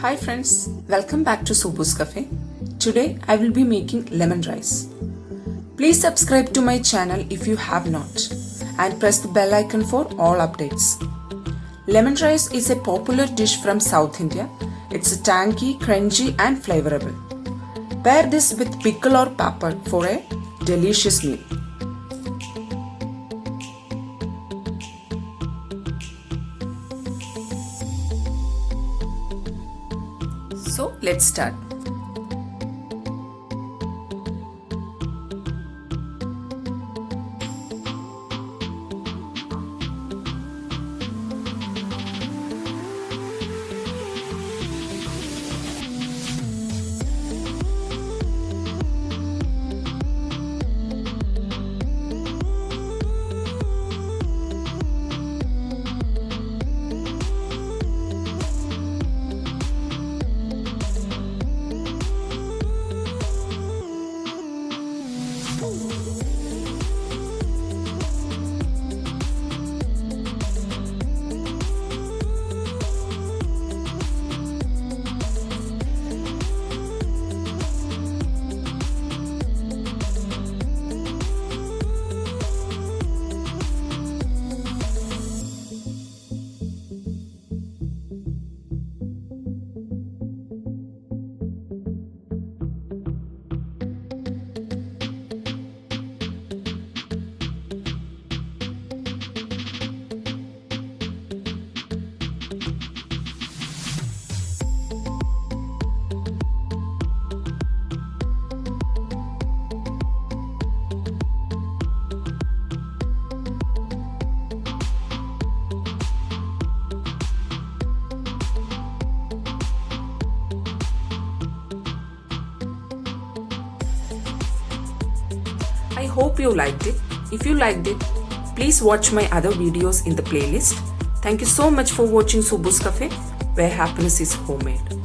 Hi friends, welcome back to Subu's Cafe. Today I will be making lemon rice. Please subscribe to my channel if you have not and press the bell icon for all updates. Lemon rice is a popular dish from South India. It's tangy, crunchy and flavorable. Pair this with pickle or pepper for a delicious meal. So let's start. I hope you liked it. If you liked it, please watch my other videos in the playlist. Thank you so much for watching Subu's Cafe, where happiness is homemade.